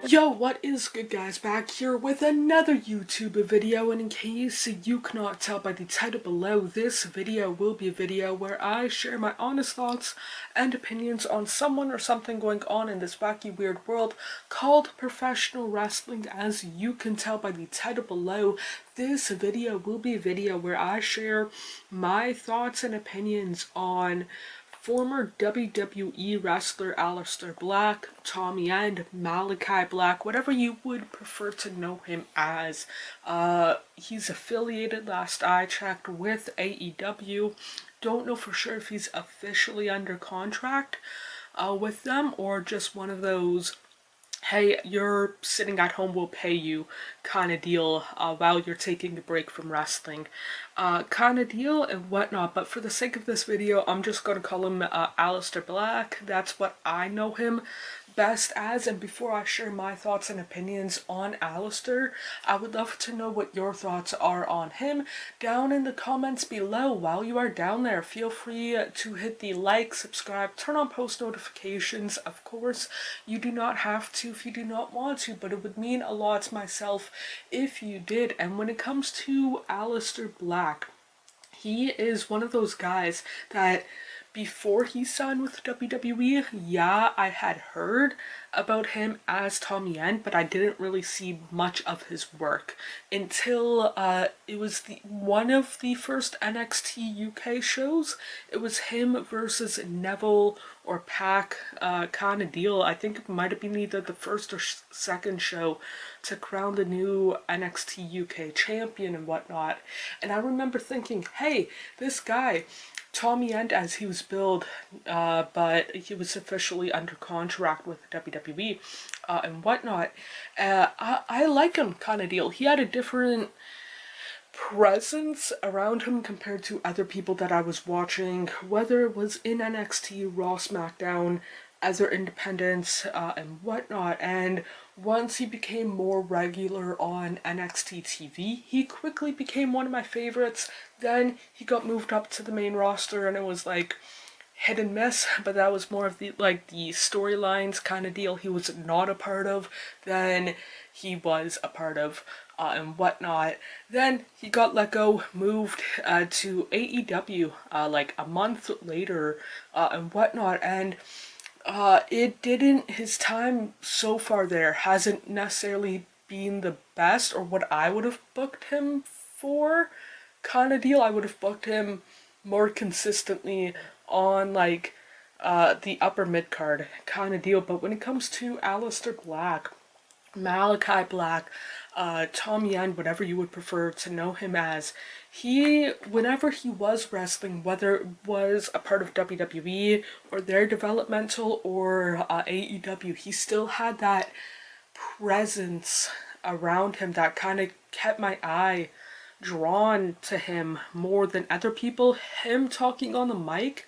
Yo, what is good, guys? Back here with another YouTube video, and in case you cannot tell by the title below, this video will be a video where I share my honest thoughts and opinions on someone or something going on in this wacky, weird world called professional wrestling. As you can tell by the title below, this video will be a video where I share my thoughts and opinions on former WWE wrestler Aleister Black, Tommy End, Malakai Black, whatever you would prefer to know him as. He's affiliated, last I checked, with AEW. Don't know for sure if he's officially under contract with them or just one of those hey, you're sitting at home, we'll pay you kind of deal while you're taking a break from wrestling kind of deal and whatnot. But for the sake of this video, I'm just going to call him Aleister Black. That's what I know him best as. And before I share my thoughts and opinions on Aleister, I would love to know what your thoughts are on him down in the comments below. While you are down there, feel free to hit the like, subscribe, turn on post notifications. Of course, you do not have to if you do not want to, but it would mean a lot to myself if you did. And when it comes to Aleister Black, he is one of those guys that before he signed with WWE, yeah, I had heard about him as Tommy End, but I didn't really see much of his work until it was one of the first NXT UK shows. It was him versus Neville or Pac kind of deal. I think it might have been either the first or second show to crown the new NXT UK champion and whatnot. And I remember thinking, hey, this guy, Tommy End, as he was billed, but he was officially under contract with WWE and whatnot. I like him kind of deal. He had a different presence around him compared to other people that I was watching, whether it was in NXT, Raw, SmackDown, other independents and whatnot. And once he became more regular on NXT TV, he quickly became one of my favorites. Then he got moved up to the main roster, and it was like hit and miss, but that was more of the the storylines kind of deal he was not a part of than he was a part of and whatnot. Then he got let go, moved to AEW like a month later and whatnot, and it didn't, his time so far there hasn't necessarily been the best or what I would have booked him for kind of deal. I would have booked him more consistently on the upper mid card kind of deal. But when it comes to Aleister Black, Malakai Black, Tommy End, whatever you would prefer to know him as, whenever he was wrestling, whether it was a part of WWE or their developmental or AEW, he still had that presence around him that kind of kept my eye drawn to him more than other people. Him talking on the mic,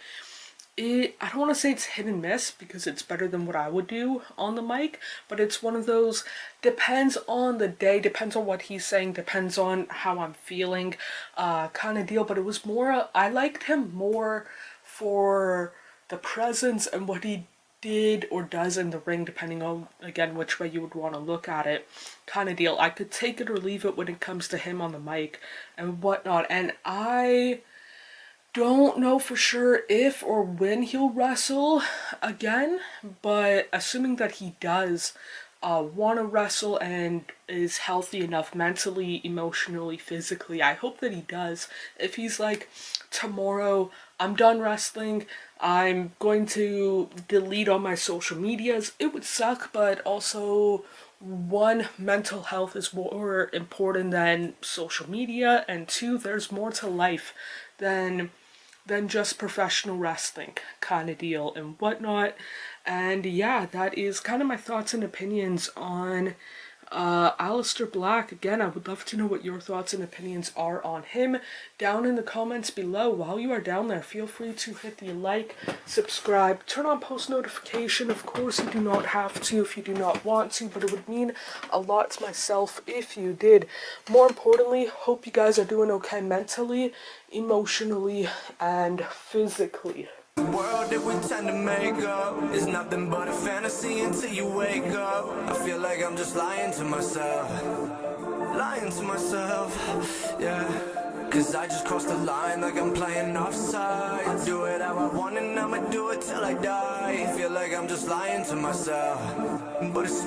I don't want to say it's hit and miss because it's better than what I would do on the mic, but it's one of those, depends on the day, depends on what he's saying, depends on how I'm feeling kind of deal. But it was more, I liked him more for the presence and what he did or does in the ring, depending on, again, which way you would want to look at it kind of deal. I could take it or leave it when it comes to him on the mic and whatnot. And I don't know for sure if or when he'll wrestle again, but assuming that he does want to wrestle and is healthy enough mentally, emotionally, physically, I hope that he does. If he's like, tomorrow I'm done wrestling, I'm going to delete all my social medias, it would suck, but also, one, mental health is more important than social media, and two, there's more to life than just professional wrestling kind of deal and whatnot. And yeah, that is kind of my thoughts and opinions on Aleister Black. Again, I would love to know what your thoughts and opinions are on him down in the comments below. While you are down there, feel free to hit the like, subscribe, turn on post notification. Of course, you do not have to if you do not want to, but it would mean a lot to myself if you did. More importantly, hope you guys are doing okay mentally, emotionally, and physically. The world that we tend to make up is nothing but a fantasy until you wake up. I feel like I'm just lying to myself, yeah. Cause I just crossed the line like I'm playing offside. Do it how I want and I'ma do it till I die. Feel like I'm just lying to myself, but it's